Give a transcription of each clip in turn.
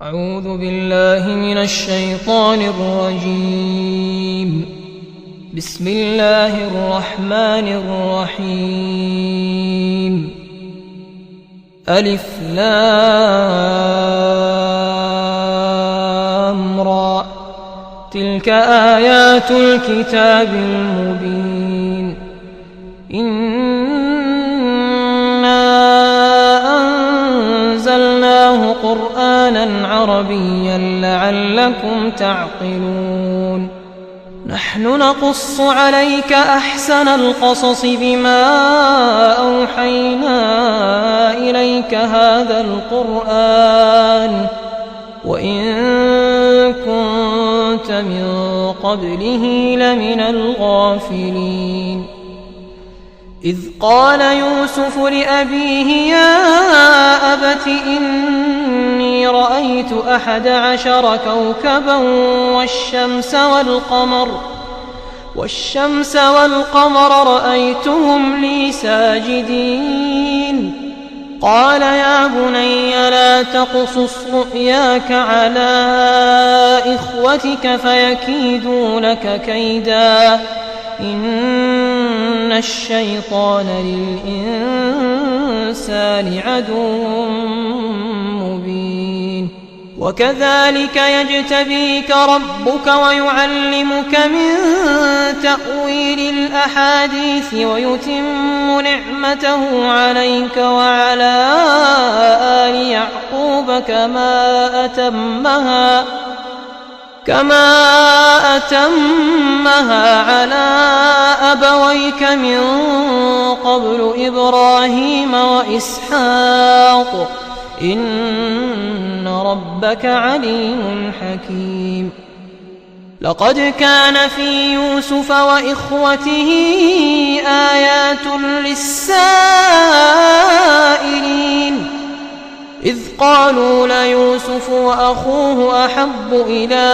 أعوذ بالله من الشيطان الرجيم. بسم الله الرحمن الرحيم. ألف لام را، تلك آيات الكتاب المبين. أنزلناه قرآنا عربيا لعلكم تعقلون. نحن نقص عليك أحسن القصص بما أوحينا إليك هذا القرآن وإن كنت من قبله لمن الغافلين. إذ قال يوسف لأبيه يا أبت إني رأيت 11 كوكبا والشمس والقمر رأيتهم لي ساجدين. قال يا بني لا تقصص رؤياك على إخوتك فيكيدوا لك كيدا إن الشيطان للإنسان عدو مبين. وكذلك يجتبيك ربك ويعلمك من تأويل الأحاديث ويتم نعمته عليك وعلى آل يعقوب كما أتمها على أبويك من قبل إبراهيم وإسحاق إن ربك عليم حكيم. لقد كان في يوسف وإخوته آيات للسائلين إذ قالوا ليوسف وأخوه أحب إلى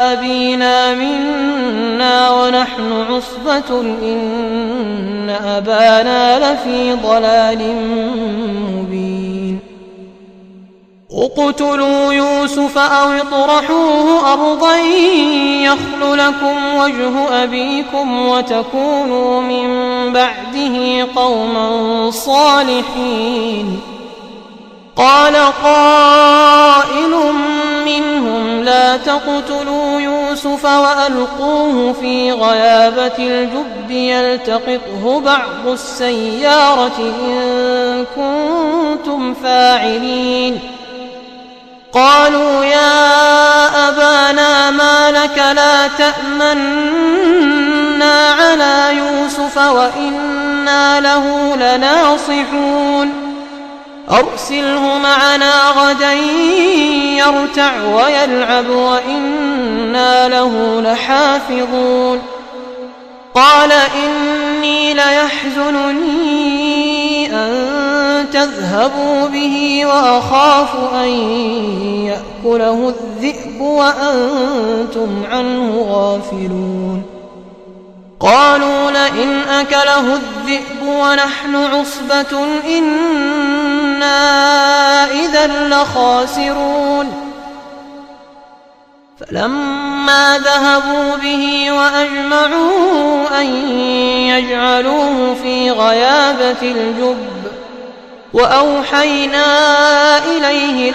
أبينا منا ونحن عصبة إن أبانا لفي ضلال مبين. اقتلوا يوسف أو اطرحوه أرضا يخل لكم وجه أبيكم وتكونوا من بعده قوما صالحين. قال قائل منهم لا تقتلوا يوسف وألقوه في غيابة الجب يلتقطه بعض السيارة إن كنتم فاعلين. قالوا يا أبانا ما لك لا تأمنا على يوسف وإنا له لناصحون. أرسله معنا غدا يرتع ويلعب وإنا له لحافظون. قال إني ليحزنني أن تذهبوا به وأخاف أن يأكله الذئب وأنتم عنه غافلون. قالوا لئن أكله الذئب ونحن عصبة إنا إذا لخاسرون. فلما ذهبوا به وأجمعوا أن يجعلوه في غيابة الجب وأوحينا إليه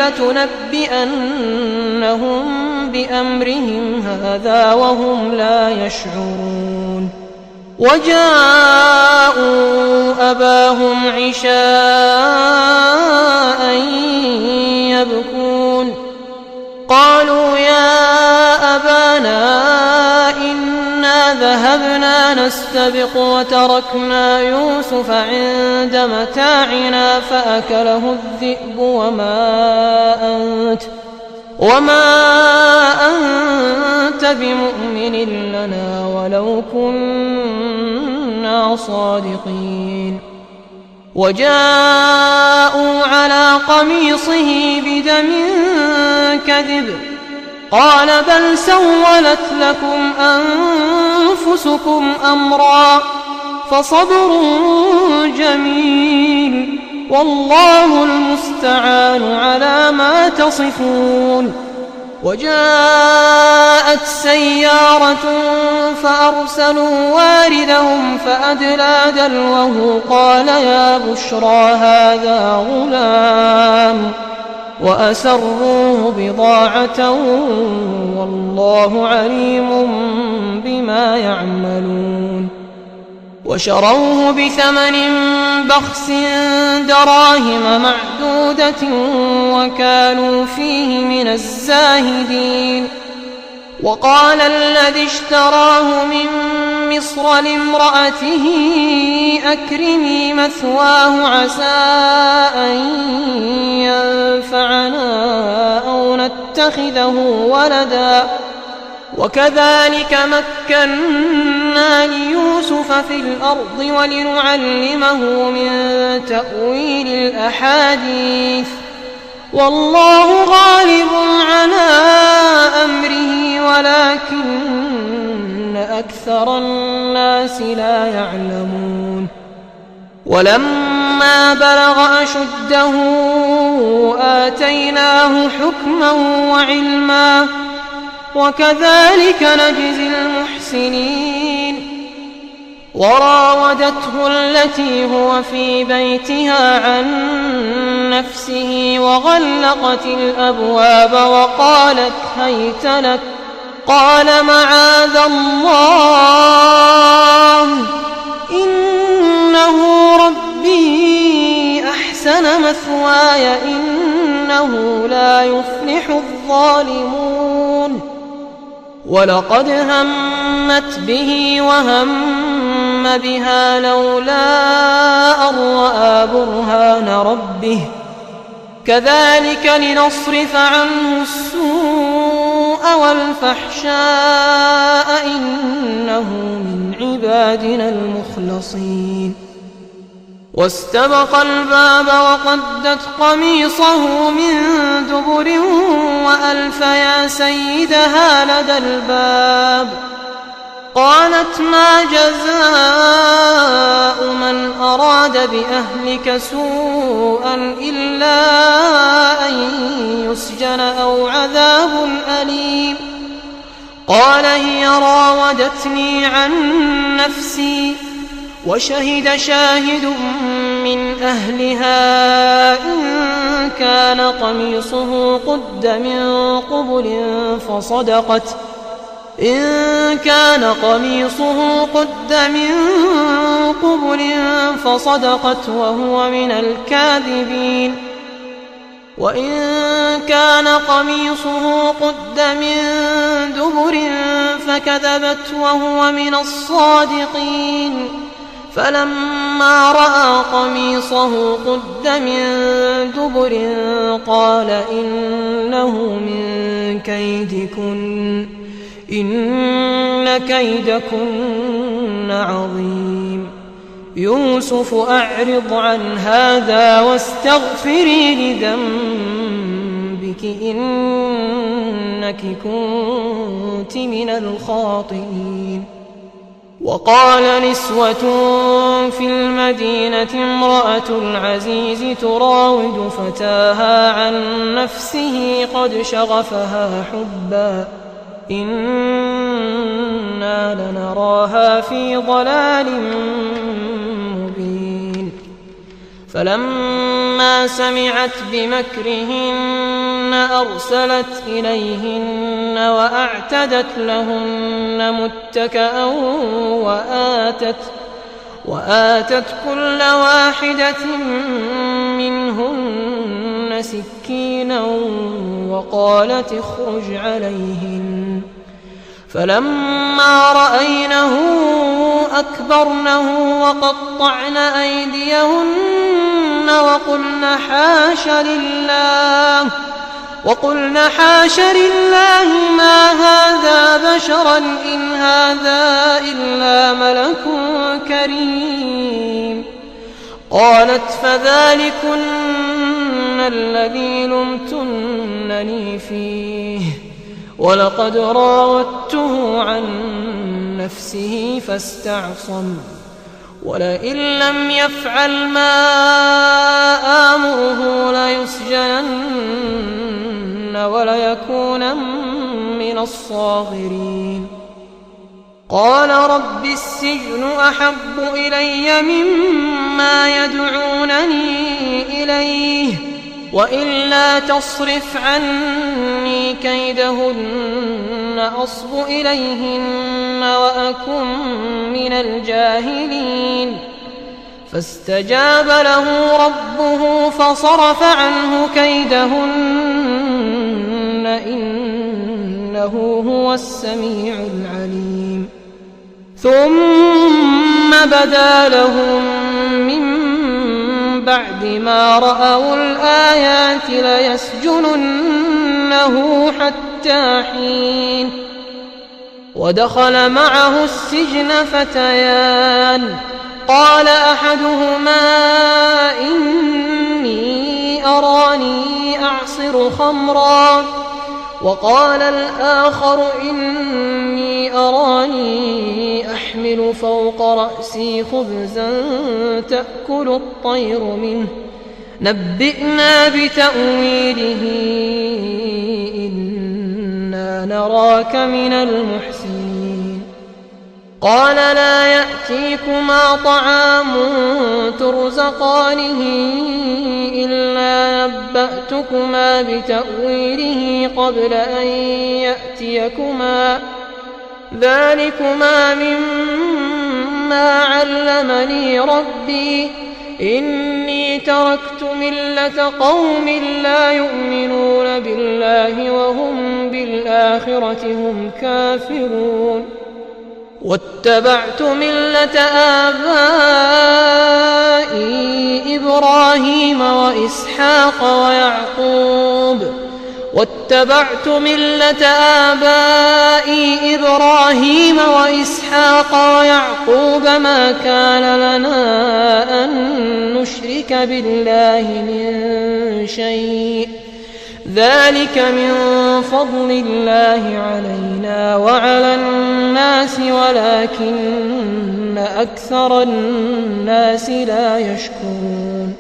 لتنبئنهم بأمرهم هذا وهم لا يشعرون. وجاءوا أباهم عشاء يبكون. قالوا يا أبانا إنا ذهبنا نستبق وتركنا يوسف عند متاعنا فأكله الذئب وما أنت بمؤمن لنا ولو كنا صادقين. وجاءوا على قميصه بدم كذب قال بل سولت لكم أنفسكم أمرا فصبر جميل والله المستعان على ما تصفون. وجاءت سيارة فأرسلوا واردهم فأدلى دلوه قال يا بشرى هذا غلام وأسروه بضاعة والله عليم بما يعملون. وشروه بثمن بخس دراهم معدودة وكانوا فيه من الزاهدين. وقال الذي اشتراه من مصر لامرأته أكرمي مثواه عسى أن ينفعنا أو نتخذه ولدا وكذلك مكنا ليوسف في الأرض ولنعلمه من تأويل الأحاديث والله غالب على أمره ولكن أكثر الناس لا يعلمون. ولما بلغ أشده آتيناه حكما وعلما وكذلك نجزي المحسنين. وراودته التي هو في بيتها عن نفسه وغلقت الأبواب وقالت هيت لك قال معاذ الله إنه ربي أحسن مثواي إنه لا يفلح الظالمون. ولقد همت به وهم بها لولا أن رأى برهان ربه كذلك لنصرف عنه السوء والفحشاء إنه من عبادنا المخلصين. واستبق الباب وقدت قميصه من دبر وألف يا سيدها لدى الباب. قالت ما جزاء من أراد بأهلك سوءا إلا أن يسجن أو عذاب أليم. قال هي راودتني عن نفسي وشهد شاهد من أهلها إن كان قميصه قد من قبل فصدقت وهو من الكاذبين وإن كان قميصه قد من دبر فكذبت وهو من الصادقين. فلما رأى قميصه قد من دبر قال إنه من كيدكن إن كيدكن عظيم. يوسف أعرض عن هذا واستغفري لذنبك إنك كنت من الخاطئين. وقال نسوة في المدينة امرأة العزيز تراود فتاها عن نفسه قد شغفها حبا إنا لنراها في ضلال مبين. فلما سمعت بمكرهن أرسلت إليهن وأعتدت لهن متكأ وآتت كل واحدة منهن سكينا وقالت اخرج عليهن. فلما رأينه أكبرنه وقطعن أيديهن وقلن حاش لله ما هذا بشرا إن هذا إلا ملك كريم. قالت فذلكن الذي لمتنني فيه ولقد راودته عن نفسه فاستعصم ولئن لم يفعل ما آمره ليسجنن وليكونن من الصاغرين. قال رب السجن أحب إلي مما يدعونني إليه وإلا تصرف عني كيدهن أصب إليهن وأكن من الجاهلين. فاستجاب له ربه فصرف عنه كيدهن إنه هو السميع العليم. ثم بدا لهم من بعد ما رأوا الآيات ليسجننه حتى حين. ودخل معه السجن فتيان قال أحدهما إني أراني أعصر خمرا وقال الآخر إني أراني أحمل فوق رأسي خبزا تأكل الطير منه نبئنا بتأويله إنا نراك من المحسنين. قال لا يأتيكما طعام ترزقانه إلا نبأتكما بتأويله قبل أن يأتيكما ذلكما مما علمني ربي إني تركت ملة قوم لا يؤمنون بالله وهم بالآخرة هم كافرون واتبعت ملة آبائي إبراهيم وإسحاق ويعقوب ما كان لنا أن نشرك بالله من شيء ذلك من فضل الله علينا وعلى الناس ولكن أكثر الناس لا يشكرون.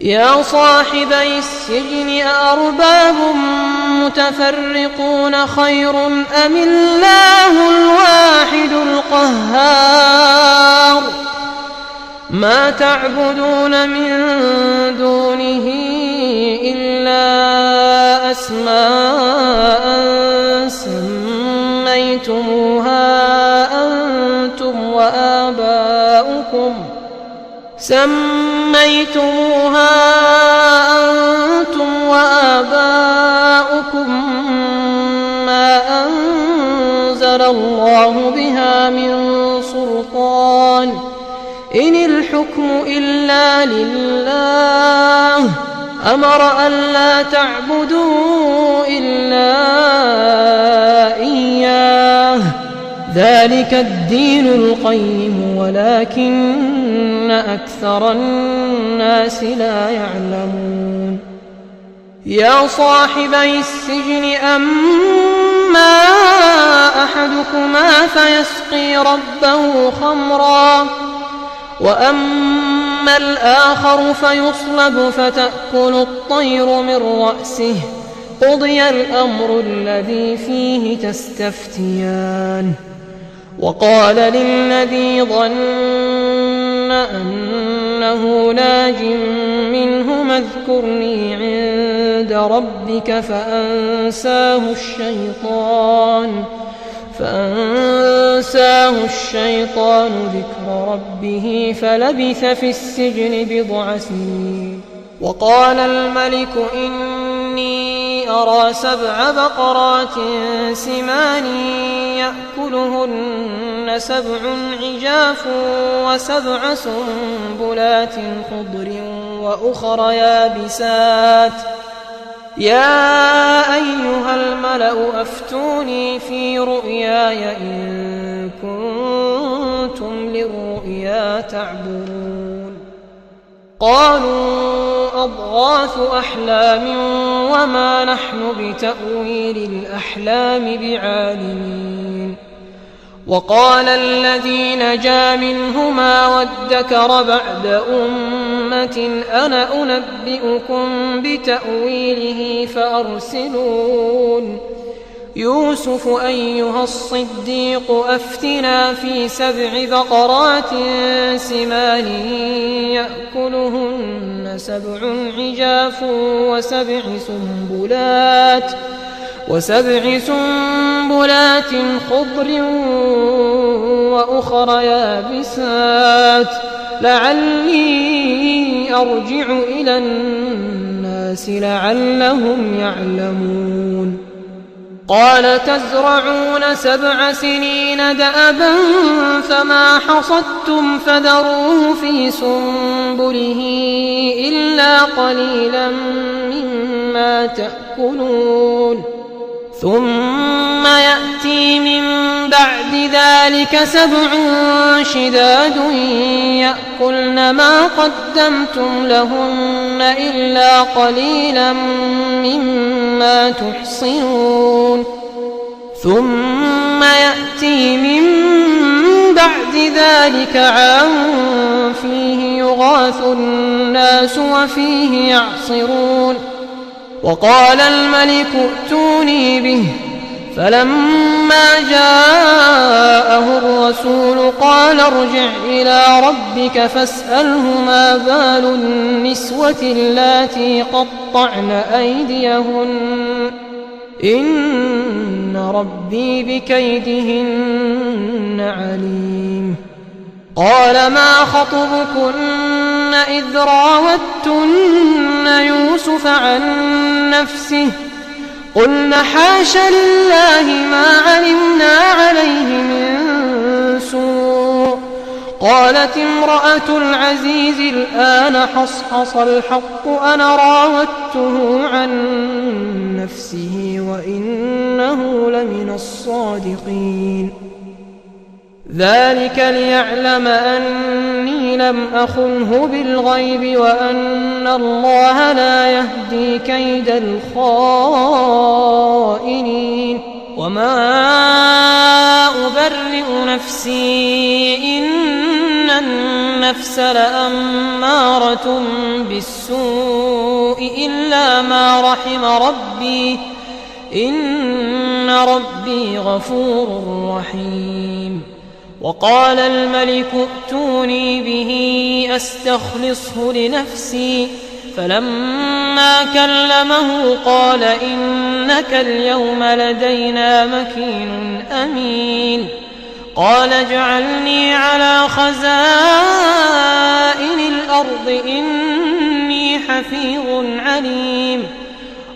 يا صاحبي السجن أأرباب متفرقون خير أم الله الواحد القهار. ما تعبدون من دونه إلا أسماء سميتموها أنتم وآباؤكم ما أنزل الله بها من سلطان إن الحكم إلا لله أمر ألا تعبدوا إلا إياه ذلك الدين القيم ولكن أكثر الناس لا يعلمون. يا صاحبي السجن أما أحدكما فيسقي ربه خمرا وأما الآخر فيصلب فتأكل الطير من رأسه قضي الأمر الذي فيه تستفتيان. وقال للذي ظن أنه ناج منهما اذكرني عند ربك فأنساه الشيطان ذكر ربه فلبث في السجن بضع سنين. وقال الملك إني أرى 7 بقرات سمان يأكلهن 7 عجاف و7 سنبلات خضر وأخر يابسات يا أيها الملأ أفتوني في رؤياي إن كنتم للرؤيا تعبرون. قالوا أضغاث أحلام وما نحن بتأويل الأحلام بعالمين. وقال الذي نجا منهما وادكر بعد أمة أنا أنبئكم بتأويله فأرسلون يوسف أيها الصديق أفتنا في 7 بقرات سمان يأكلهن 7 عجاف وسبع سنبلات خضر وأخر يابسات لعلي أرجع إلى الناس لعلهم يعلمون قال تزرعون 7 سنين دأبا فما حصدتم فذروه في سنبله إلا قليلا مما تأكلون ثم يأتي من بعد ذلك 7 شداد يأكلن ما قدمتم لهن إلا قليلا مما تحصنون ثم يأتي من بعد ذلك عام فيه يغاث الناس وفيه يعصرون وقال الملك ائتوني به فلما جاءه الرسول قال ارجع إلى ربك فاسأله ما بال النسوة اللاتي قطعن أيديهن إن ربي بكيدهن عليم قال ما خطبكن إذ راوتن يوسف عن نفسه قلن حاش لله ما علمنا عليه من سوء قالت امرأة العزيز الآن حصحص الحق أنا راودته عن نفسه وإنه لمن الصادقين ذلك ليعلم أني لم أخنه بالغيب وأن الله لا يهدي كيد الخائنين وما أبرئ نفسي إن النفس لأمارة بالسوء إلا ما رحم ربي إن ربي غفور رحيم وقال الملك ائتوني به أستخلصه لنفسي فلما كلمه قال إنك اليوم لدينا مكين أمين قال اجعلني على خزائن الأرض إني حفيظ عليم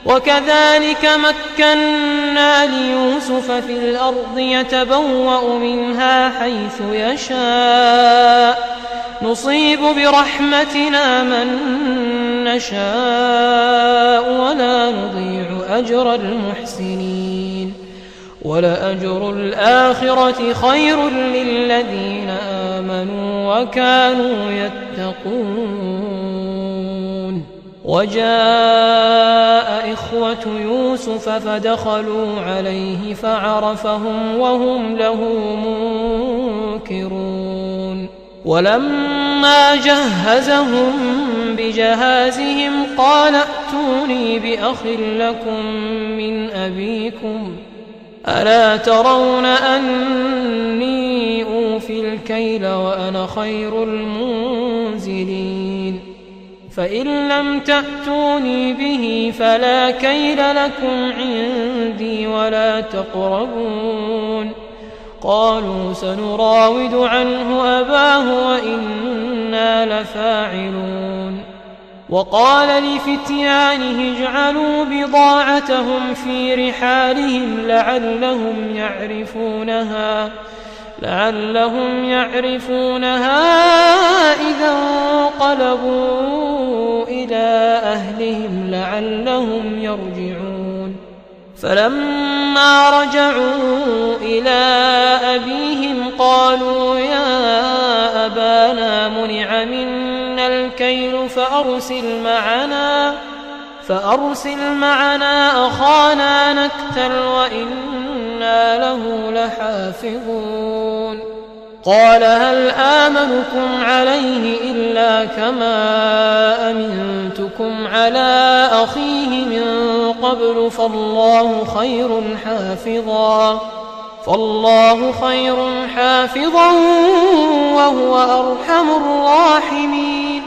وكذلك مكنا ليوسف في الأرض يتبوأ منها حيث يشاء نصيب برحمتنا من نشاء ولا نضيع أجر المحسنين ولأجر الآخرة خير للذين آمنوا وكانوا يتقون وجاء إخوة يوسف فدخلوا عليه فعرفهم وهم له منكرون ولما جهزهم بجهازهم قال ائتوني بأخ لكم من أبيكم ألا ترون أني أوفي الكيل وأنا خير المنزلين فإن لم تأتوني به فلا كيل لكم عندي ولا تقربون قالوا سنراود عنه أباه وإنا لفاعلون وقال لفتيانه اجعلوا بضاعتهم في رحالهم لعلهم يعرفونها إذا انقلبوا إلى أهلهم لعلهم يرجعون فلما رجعوا إلى أبيهم قالوا يا أبانا منع منا الكيل فأرسل معنا أخانا نكتل وإنا له لحافظون قال هل آمنكم عليه إلا كما أمنتكم على أخيه من قبل فالله خير حافظا وهو أرحم الراحمين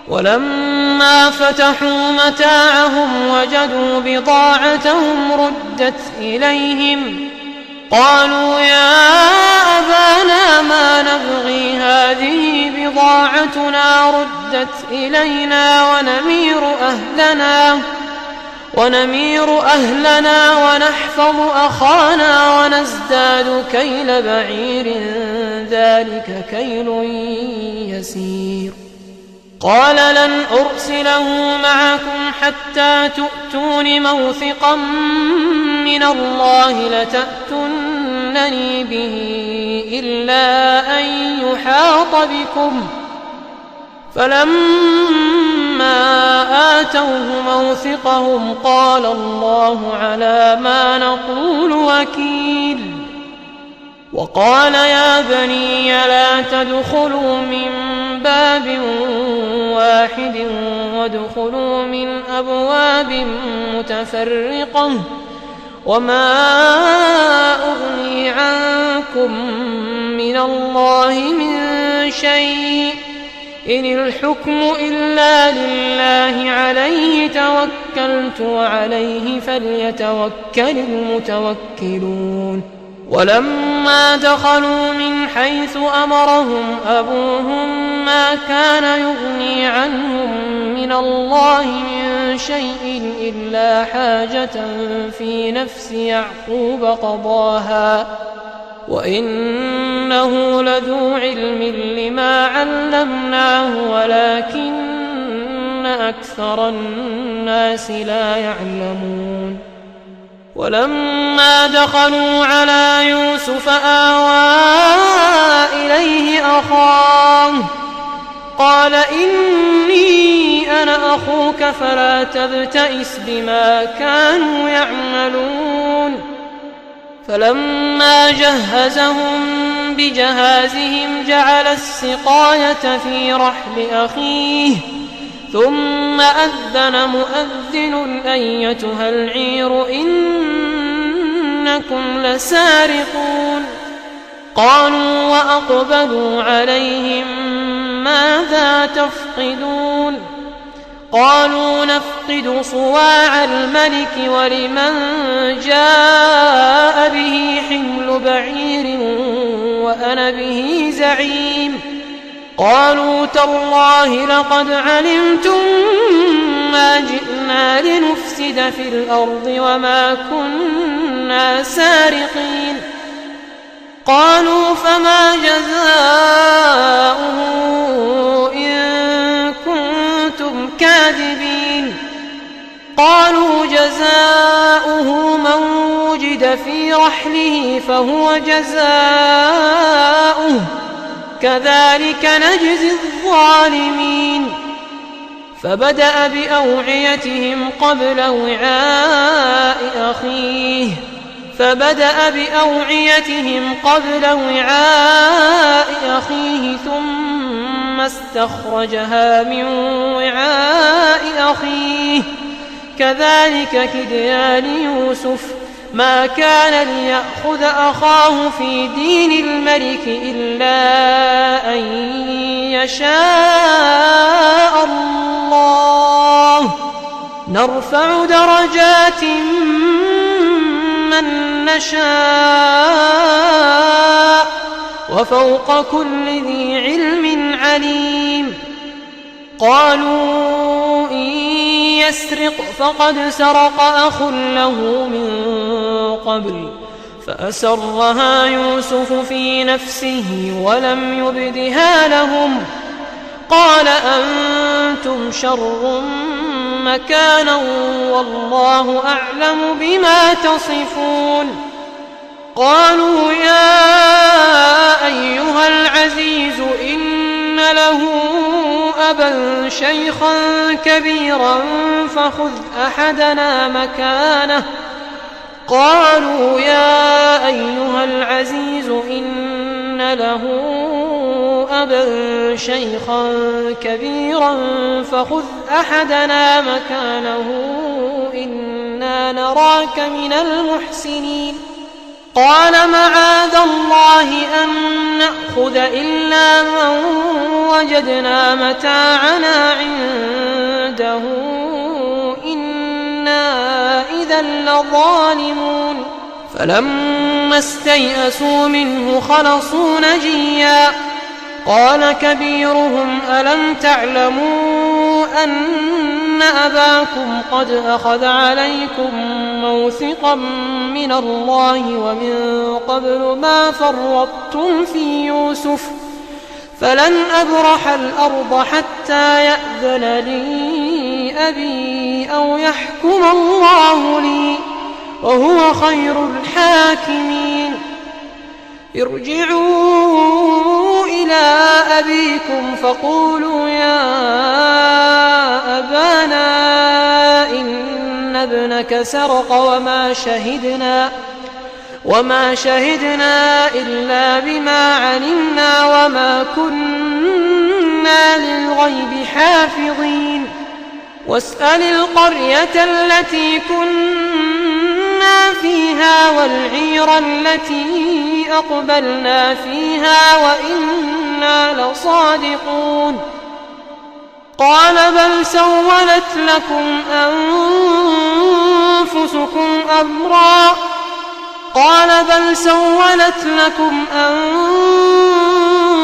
ولما فتحوا متاعهم وجدوا بضاعتهم ردت إليهم قالوا يا أبانا ما نبغي هذه بضاعتنا ردت إلينا ونمير أهلنا ونحفظ أخانا ونزداد كيل بعير ذلك كيل يسير قال لن أرسله معكم حتى تؤتون موثقا من الله لتأتونني به إلا أن يحاط بكم فلما آتوه موثقهم قال الله على ما نقول وكيل وقال يا بني لا تدخلوا من باب واحد وادخلوا من أبواب متفرقة وما أغني عنكم من الله من شيء إن الحكم إلا لله عليه توكلت وعليه فليتوكل المتوكلون ولما دخلوا من حيث أمرهم أبوهم ما كان يغني عنهم من الله من شيء إلا حاجة في نفس يعقوب قضاها وإنه لذو علم لما علمناه ولكن أكثر الناس لا يعلمون ولما دخلوا على يوسف آوى إليه أخاه قال إني أنا أخوك فلا تبتئس بما كانوا يعملون فلما جهزهم بجهازهم جعل السقاية في رحل أخيه ثم أذن مؤذن أيتها العير إنكم لسارقون قالوا وأقبلوا عليهم ماذا تفقدون قالوا نفقد صواع الملك ولمن جاء به حمل بعير وأنا به زعيم قالوا تالله لقد علمتم ما جئنا لنفسد في الأرض وما كنا سارقين قالوا فما جزاؤه إن كنتم كاذبين قالوا جزاؤه من وجد في رحله فهو جزاؤه كذلك نجزي الظالمين فبدأ بأوعيتهم قبل وعاء أخيه ثم استخرجها من وعاء أخيه كذلك كدنا ليوسف ما كان ليأخذ أخاه في دين الملك إلا أن يشاء الله نرفع درجات من نشاء وفوق كل ذي علم عليم قالوا إن يسرق فقد سرق أخ له من قبل فأسرها يوسف في نفسه ولم يبدها لهم قال أنتم شر مكانا والله أعلم بما تصفون قالوا يا أيها العزيز إن له أبا شيخا كبيرا فخذ أحدنا مكانه قالوا يا أيها العزيز إن له أبا شيخا كبيرا فخذ أحدنا مكانه إنا نراك من المحسنين قال معاذ الله أن نأخذ إلا من وجدنا متاعنا عنده إنا إذا لظالمون فلما استيئسوا منه خلصوا نجيا قال كبيرهم ألم تعلموا أن أباكم قد أخذ عليكم موثقا من الله ومن قبل ما فرطتم في يوسف فلن أبرح الأرض حتى يأذن لي أبي أو يحكم الله لي وهو خير الحاكمين ارجعوا إلى أبيكم فقولوا يا أبانا إن ابنك سرق وما شهدنا إلا بما علمنا وما كنا للغيب حافظين واسأل القرية التي كنا فيها والعير التي أقبلنا فيها وإنا لصادقون قال بل سولت لكم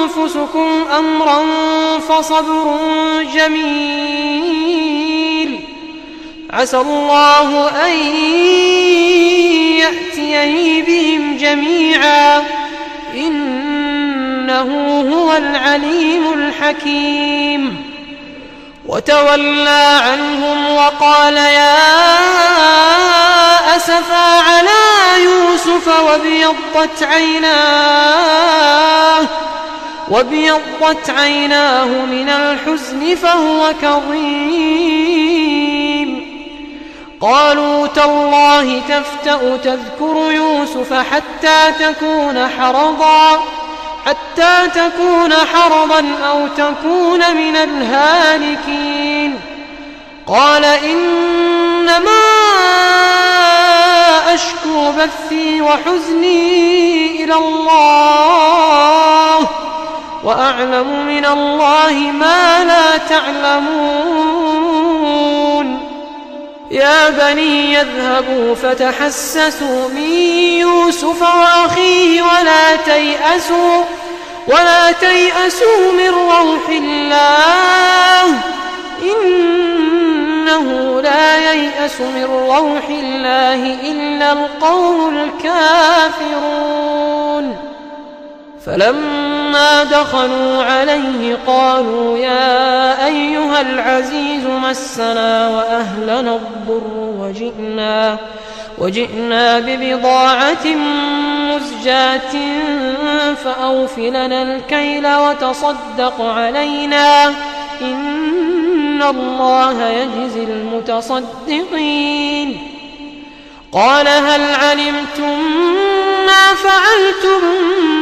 أنفسكم أمرا فصبر جميل عسى الله أن يأتيني بهم جميعا إنه هو العليم الحكيم وتولى عنهم وقال يا أسفا على يوسف وابيضت عيناه من الحزن فهو كظيم قالوا تالله تفتأ تذكر يوسف حتى تكون حرضا أو تكون من الهالكين قال إنما أشكو بثي وحزني إلى الله وأعلم من الله ما لا تعلمون يا بني يذهبوا فتحسسوا من يوسف وأخيه ولا تيأسوا من روح الله إنه لا ييأس من روح الله إلا القوم الكافرون فلما دخلوا عليه قالوا يا أيها العزيز مسنا وأهلنا الضر وجئنا ببضاعة مزجاة فأوف لنا الكيل وتصدق علينا إن الله يجزي المتصدقين قال هل علمتم ما فعلتم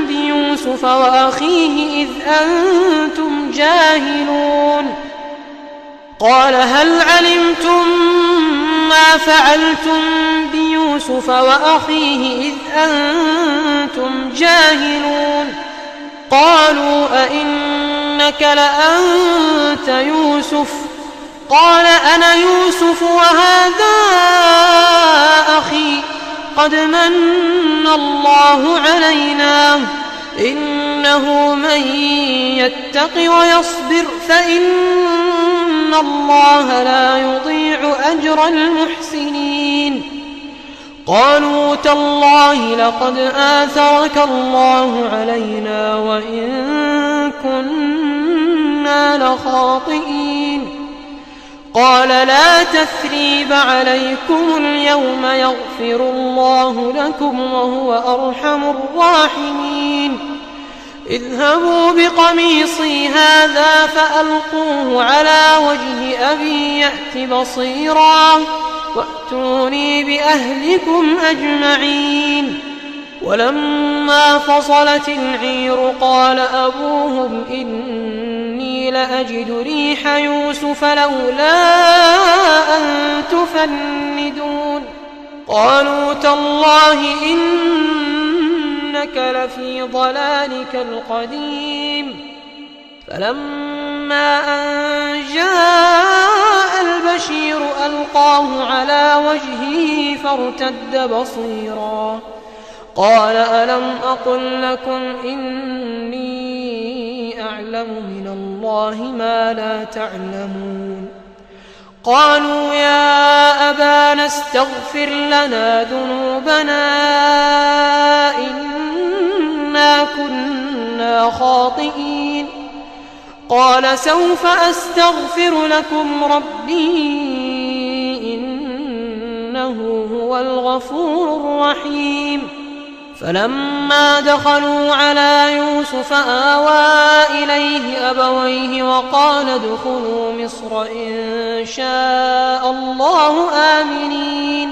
بيوسف وأخيه إذ أنتم جاهلون قال هل علمتم ما فعلتم بيوسف وأخيه إذ أنتم جاهلون قالوا أئنك لأنت يوسف قال أنا يوسف وهذا أخي قد من الله علينا إنه من يتق ويصبر فإن الله لا يضيع أجر المحسنين قالوا تالله لقد آثرك الله علينا وإن كنا لخاطئين قال لا تثريب عليكم اليوم يغفر الله لكم وهو أرحم الراحمين اذهبوا بقميصي هذا فألقوه على وجه أبي يأت بصيرا وأتوني بأهلكم أجمعين. ولما فصلت العير قال أبوهم إني لأجد ريح يوسف لولا أن تفندون. قالوا تالله إنك لفي ضلالك القديم. فلما أن جاء البشير ألقاه على وجهه فارتد بصيرا. قال ألم أقل لكم إني أعلم من الله ما لا تعلمون. قالوا يا أبانا استغفر لنا ذنوبنا إنا كنا خاطئين. قال سوف أستغفر لكم ربي إنه هو الغفور الرحيم. فلما دخلوا على يوسف آوى إليه أبويه وقال ادخلوا مصر إن شاء الله آمنين.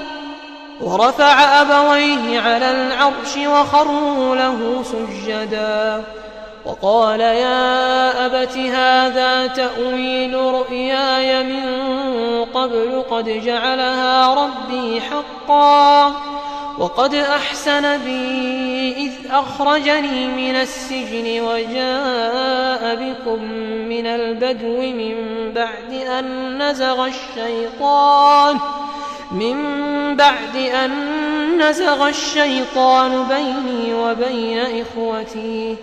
ورفع أبويه على العرش وخروا له سجدا وقال يا أبت هذا تأويل رؤياي من قبل قد جعلها ربي حقا وقد أحسن بي إذ أخرجني من السجن وجاء بكم من البدو من بعد أن نزغ الشيطان بيني وبين إخوتي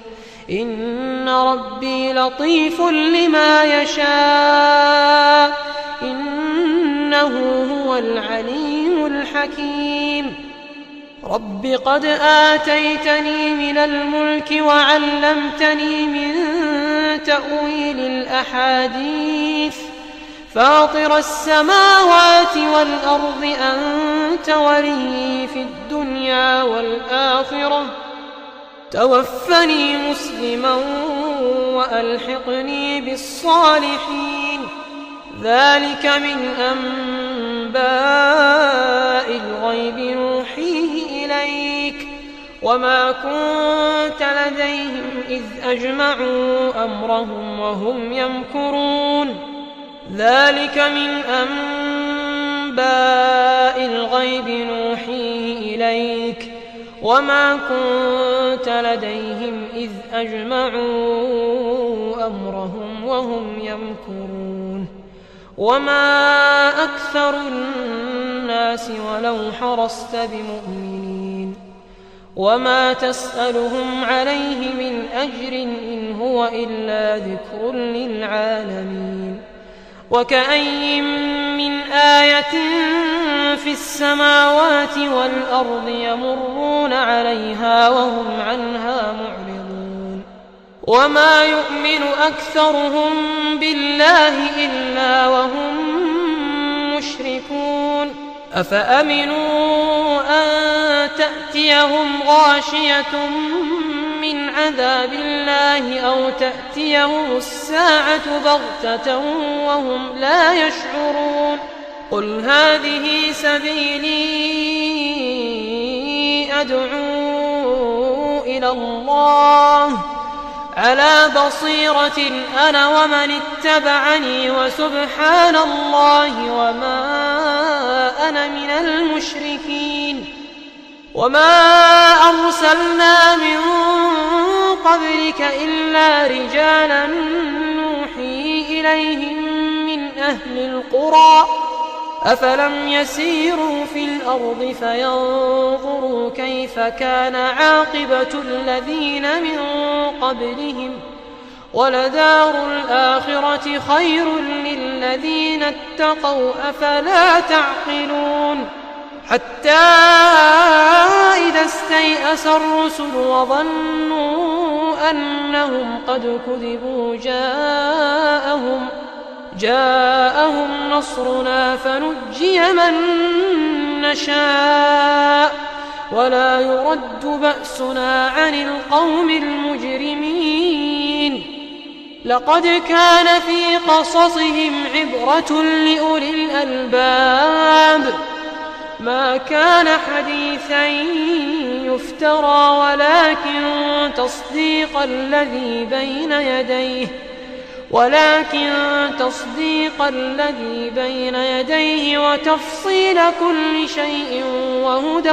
إن ربي لطيف لما يشاء إنه هو العليم الحكيم. رب قد آتيتني من الملك وعلمتني من تأويل الأحاديث فاطر السماوات والأرض أنت ولي في الدنيا والآخرة توفني مسلما وألحقني بالصالحين. ذلك من أنباء الغيب نوحيه إليك وما كنت لديهم إذ أجمعوا أمرهم وهم يمكرون. ذلك من أنباء الغيب نوحيه إليك وما كنت لديهم إذ أجمعوا أمرهم وهم يمكرون. وما أكثر الناس ولو حرصت بمؤمنين وما تسألهم عليه من أجر إن هو إلا ذكر للعالمين. وكأين من آية في السماوات والأرض يمرون عليها وهم عنها معرضون. وما يؤمن أكثرهم بالله إلا وهم مشركون. أفأمنوا أن تأتيهم غاشية من عذاب الله أو تأتيهم الساعة بغتة وهم لا يشعرون. قل هذه سبيلي أدعو إلى الله على بصيرة أنا ومن اتبعني وسبحان الله وما أنا من المشركين. وما أرسلنا من قبلك إلا رجالا نوحي إليهم من أهل القرى أفلم يسيروا في الأرض فينظروا كيف كان عاقبة الذين من قبلهم ولدار الآخرة خير للذين اتقوا أفلا تعقلون. حتى إذا استيأس الرسل وظنوا أنهم قد كذبوا جاءهم نصرنا فنجي من نشاء ولا يرد بأسنا عن القوم المجرمين. لقد كان في قصصهم عبرة لأولي الألباب ما كان حديثا يفترى ولكن تصديق الذي بين يديه وتفصيل كل شيء وهدى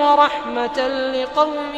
ورحمة لقوم